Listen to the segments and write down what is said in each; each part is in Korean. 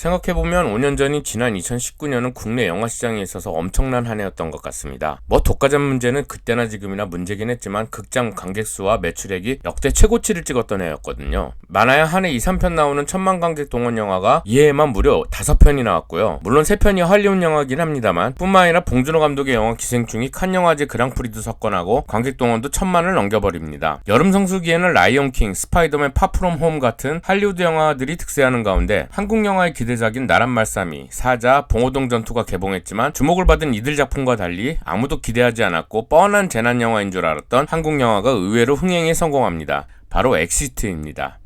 생각해보면 5년 전인 지난 2019년은 국내 영화 시장에 있어서 엄청난 한 해였던 것 같습니다. 독과점 문제는 그때나 지금이나 문제긴 했지만 극장 관객수와 매출액이 역대 최고치를 찍었던 해였거든요. 많아야 한 해 2, 3편 나오는 1000만 관객 동원 영화가 이 해에만 무려 5편이 나왔고요. 물론 3편이 할리우드 영화긴 합니다만 뿐만 아니라 봉준호 감독의 영화 기생충이 칸 영화제 그랑프리도 석권하고 관객 동원도 1000만을 넘겨버립니다. 여름 성수기에는 라이온킹, 스파이더맨 파프롬 홈 같은 할리우드 영화들이 득세하는 가운데 한국 영화의 기대작인 나란말싸미, 사자, 봉오동 전투가 개봉했지만 주목을 받은 이들 작품과 달리 아무도 기대하지 않았고 뻔한 재난 영화인 줄 알았던 한국 영화가 의외로 흥행에 성공합니다. 바로 엑시트입니다.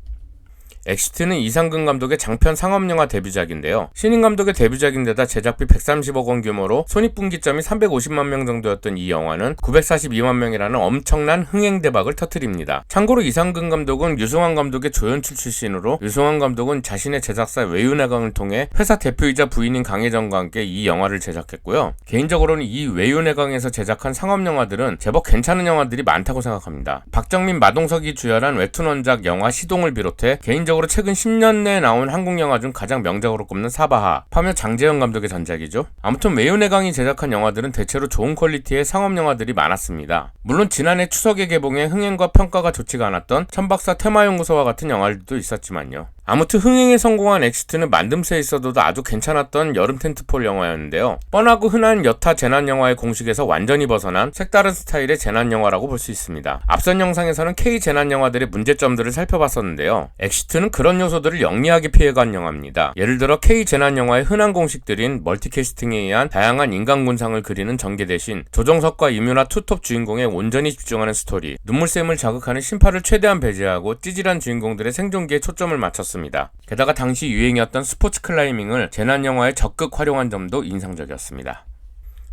엑시트는 이상근 감독의 장편 상업영화 데뷔작인데요. 신인 감독의 데뷔작인데다 제작비 130억 원 규모로 손익분기점이 350만 명 정도였던 이 영화는 942만 명이라는 엄청난 흥행 대박을 터뜨립니다. 참고로 이상근 감독은 유승환 감독의 조연출 출신으로 유승환 감독은 자신의 제작사 외윤회강을 통해 회사 대표이자 부인인 강혜정과 함께 이 영화를 제작했고요. 개인적으로는 이 외윤회강에서 제작한 상업영화들은 제법 괜찮은 영화들이 많다고 생각합니다. 박정민, 마동석이 주연한 웹툰 원작 영화 시동을 비롯해 개인적으로 최근 10년 내에 나온 한국 영화 중 가장 명작으로 꼽는 사바하, 파며 장재현 감독의 전작이죠. 아무튼 외윤회강이 제작한 영화들은 대체로 좋은 퀄리티의 상업 영화들이 많았습니다. 물론 지난해 추석에 개봉해 흥행과 평가가 좋지가 않았던 천박사 테마연구소와 같은 영화들도 있었지만요. 아무튼 흥행에 성공한 엑시트는 만듦새에 있어도 아주 괜찮았던 여름 텐트폴 영화였는데요. 뻔하고 흔한 여타 재난 영화의 공식에서 완전히 벗어난 색다른 스타일의 재난 영화라고 볼 수 있습니다. 앞선 영상에서는 K 재난 영화들의 문제점들을 살펴봤었는데요. 엑시트는 그런 요소들을 영리하게 피해간 영화입니다. 예를 들어 K 재난 영화의 흔한 공식들인 멀티캐스팅에 의한 다양한 인간 군상을 그리는 전개 대신 조정석과 이뮤나 투톱 주인공에 온전히 집중하는 스토리, 눈물샘을 자극하는 심파를 최대한 배제하고 찌질한 주인공들의 생존기에 초점을 맞췄습니다. 게다가 당시 유행이었던 스포츠 클라이밍을 재난 영화에 적극 활용한 점도 인상적이었습니다.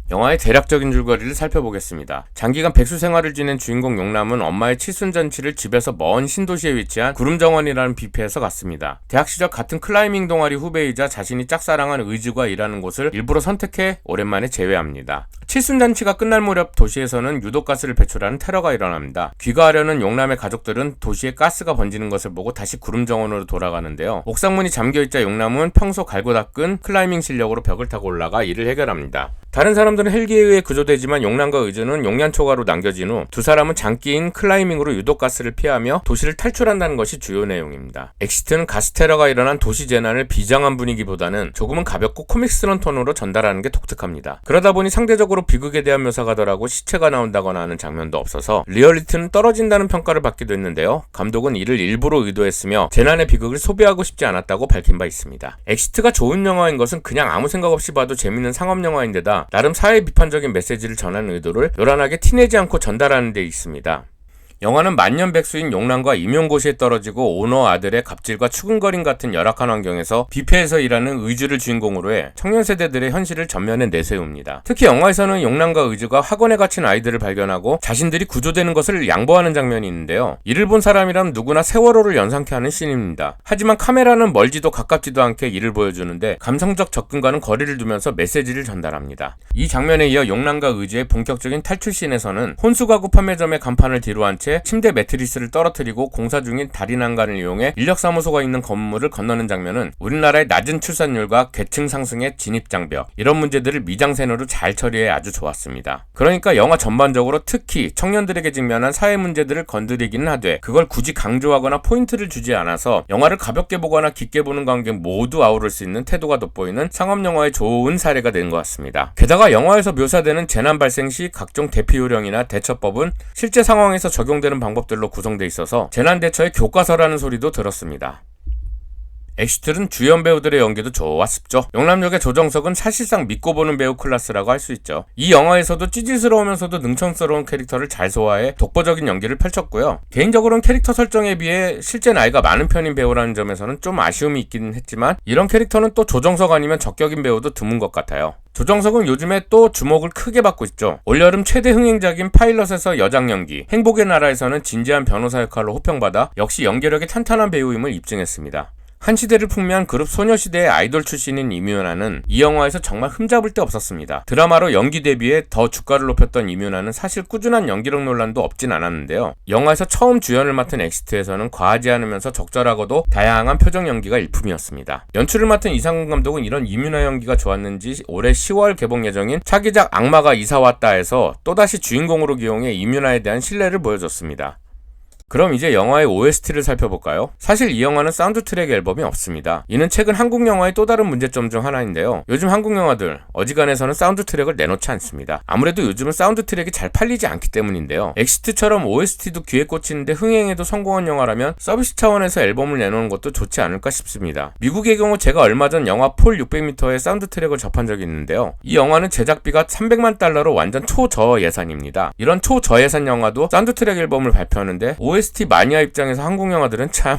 영화의 대략적인 줄거리를 살펴보겠습니다. 장기간 백수 생활을 지낸 주인공 용남은 엄마의 칠순잔치를 집에서 먼 신도시에 위치한 구름정원이라는 뷔페에서 갔습니다. 대학 시절 같은 클라이밍 동아리 후배이자 자신이 짝사랑한 의주가 일하는 곳을 일부러 선택해 오랜만에 제외합니다. 칠순잔치가 끝날 무렵 도시에서는 유독가스를 배출하는 테러가 일어납니다. 귀가하려는 용남의 가족들은 도시에 가스가 번지는 것을 보고 다시 구름정원으로 돌아가는데요. 옥상문이 잠겨있자 용남은 평소 갈고 닦은 클라이밍 실력으로 벽을 타고 올라가 이를 해결합니다. 다른 사람들은 헬기에 의해 구조되지만 용남과 의주는 용량초과로 남겨진 후 두 사람은 장기인 클라이밍으로 유독가스를 피하며 도시를 탈출한다는 것이 주요 내용입니다. 엑시트는 가스 테러가 일어난 도시 재난을 비장한 분위기보다는 조금은 가볍고 코믹스러운 톤으로 전달하는 게 독특합니다. 그러다 보니 상대적으로 비극에 대한 묘사가 덜하고 시체가 나온다거나 하는 장면도 없어서 리얼리티는 떨어진다는 평가를 받기도 했는데요. 감독은 이를 일부러 의도했으며 재난의 비극을 소비하고 싶지 않았다고 밝힌 바 있습니다. 엑시트가 좋은 영화인 것은 그냥 아무 생각 없이 봐도 재밌는 상업 영화인데다 나름 사회 비판적인 메시지를 전하는 의도를 요란하게 티내지 않고 전달하는 데 있습니다. 영화는 만년백수인 용남과 임용고시에 떨어지고 오너 아들의 갑질과 추근거림 같은 열악한 환경에서 뷔페에서 일하는 의주를 주인공으로 해 청년 세대들의 현실을 전면에 내세웁니다. 특히 영화에서는 용남과 의주가 학원에 갇힌 아이들을 발견하고 자신들이 구조되는 것을 양보하는 장면이 있는데요. 이를 본 사람이라면 누구나 세월호를 연상케 하는 씬입니다. 하지만 카메라는 멀지도 가깝지도 않게 이를 보여주는데 감성적 접근과는 거리를 두면서 메시지를 전달합니다. 이 장면에 이어 용남과 의주의 본격적인 탈출 씬에서는 혼수가구 판매점의 간판을 뒤로한 채 침대 매트리스를 떨어뜨리고 공사 중인 다리 난간을 이용해 인력사무소가 있는 건물을 건너는 장면은 우리나라의 낮은 출산율과 계층 상승의 진입장벽, 이런 문제들을 미장센으로 잘 처리해 아주 좋았습니다. 그러니까 영화 전반적으로 특히 청년들에게 직면한 사회 문제들을 건드리기는 하되 그걸 굳이 강조하거나 포인트를 주지 않아서 영화를 가볍게 보거나 깊게 보는 관객 모두 아우를 수 있는 태도가 돋보이는 상업영화의 좋은 사례가 된 것 같습니다. 게다가 영화에서 묘사되는 재난 발생 시 각종 대피 요령이나 대처법은 실제 상황에서 적용되는 방법들로 구성되어 있어서 재난 대처의 교과서라는 소리도 들었습니다. 엑시트는 주연 배우들의 연기도 좋았습죠. 용남 역의 조정석은 사실상 믿고 보는 배우 클래스라고 할 수 있죠. 이 영화에서도 찌질스러우면서도 능청스러운 캐릭터를 잘 소화해 독보적인 연기를 펼쳤고요. 개인적으로는 캐릭터 설정에 비해 실제 나이가 많은 편인 배우라는 점에서는 좀 아쉬움이 있기는 했지만 이런 캐릭터는 또 조정석 아니면 적격인 배우도 드문 것 같아요. 조정석은 요즘에 또 주목을 크게 받고 있죠. 올여름 최대 흥행작인 파일럿에서 여장 연기, 행복의 나라에서는 진지한 변호사 역할로 호평받아 역시 연기력이 탄탄한 배우임을 입증했습니다. 한 시대를 풍미한 그룹 소녀시대의 아이돌 출신인 이민아는 이 영화에서 정말 흠잡을 데 없었습니다. 드라마로 연기 데뷔에 더 주가를 높였던 이민아는 사실 꾸준한 연기력 논란도 없진 않았는데요. 영화에서 처음 주연을 맡은 엑시트에서는 과하지 않으면서 적절하고도 다양한 표정 연기가 일품이었습니다. 연출을 맡은 이상훈 감독은 이런 이민아 연기가 좋았는지 올해 10월 개봉 예정인 차기작 악마가 이사 왔다에서 또다시 주인공으로 기용해 이민아에 대한 신뢰를 보여줬습니다. 그럼 이제 영화의 OST를 살펴볼까요? 사실 이 영화는 사운드 트랙 앨범이 없습니다. 이는 최근 한국 영화의 또 다른 문제점 중 하나인데요. 요즘 한국 영화들 어지간해서는 사운드 트랙을 내놓지 않습니다. 아무래도 요즘은 사운드 트랙이 잘 팔리지 않기 때문인데요. 엑시트처럼 OST도 귀에 꽂히는데 흥행에도 성공한 영화라면 서비스 차원에서 앨범을 내놓는 것도 좋지 않을까 싶습니다. 미국의 경우 제가 얼마 전 영화 폴 600m의 사운드 트랙을 접한 적이 있는데요. 이 영화는 제작비가 300만 달러로 완전 초저예산입니다. 이런 초저예산 영화도 사운드 트랙 앨범을 발표하는데 OST 마니아 입장에서 한국 영화들은 참...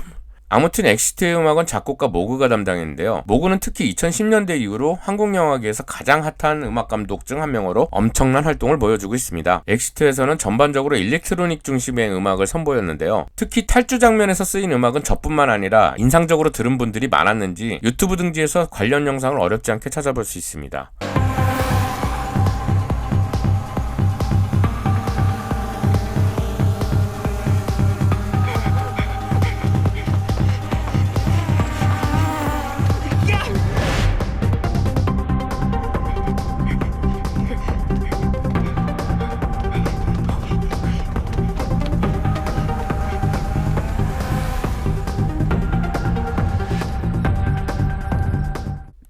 아무튼 엑시트의 음악은 작곡가 모그가 담당했는데요. 모그는 특히 2010년대 이후로 한국 영화계에서 가장 핫한 음악 감독 중 한 명으로 엄청난 활동을 보여주고 있습니다. 엑시트에서는 전반적으로 일렉트로닉 중심의 음악을 선보였는데요. 특히 탈주 장면에서 쓰인 음악은 저뿐만 아니라 인상적으로 들은 분들이 많았는지 유튜브 등지에서 관련 영상을 어렵지 않게 찾아볼 수 있습니다.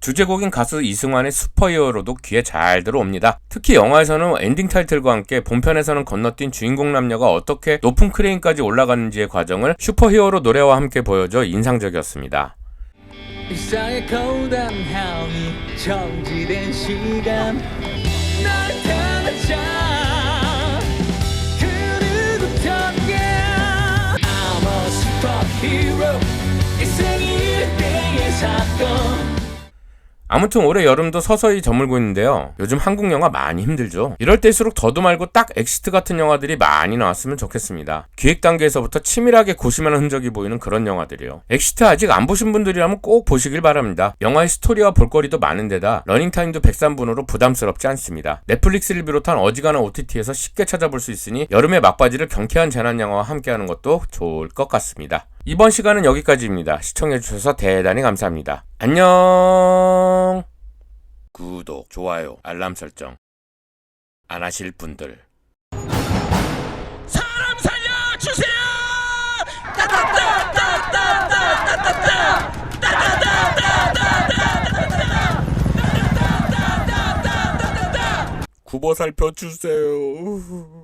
주제곡인 가수 이승환의 슈퍼히어로도 귀에 잘 들어옵니다. 특히 영화에서는 엔딩 타이틀과 함께 본편에서는 건너뛴 주인공 남녀가 어떻게 높은 크레인까지 올라가는지의 과정을 슈퍼히어로 노래와 함께 보여줘 인상적이었습니다. 일상의 고단함이 정지된 시간 날 향하자 그 누구던가 I'm a superhero 일생이 일대의 사건. 아무튼 올해 여름도 서서히 저물고 있는데요. 요즘 한국 영화 많이 힘들죠. 이럴 때일수록 더도 말고 딱 엑시트 같은 영화들이 많이 나왔으면 좋겠습니다. 기획 단계에서부터 치밀하게 고심하는 흔적이 보이는 그런 영화들이요. 엑시트 아직 안 보신 분들이라면 꼭 보시길 바랍니다. 영화의 스토리와 볼거리도 많은데다 러닝타임도 103분으로 부담스럽지 않습니다. 넷플릭스를 비롯한 어지간한 OTT에서 쉽게 찾아볼 수 있으니 여름의 막바지를 경쾌한 재난영화와 함께하는 것도 좋을 것 같습니다. 이번 시간은 여기까지입니다. 시청해주셔서 대단히 감사합니다. 안녕. 구독, 좋아요, 알람 설정 안 하실 분들 사람 살려주세요. 구보 살펴주세요.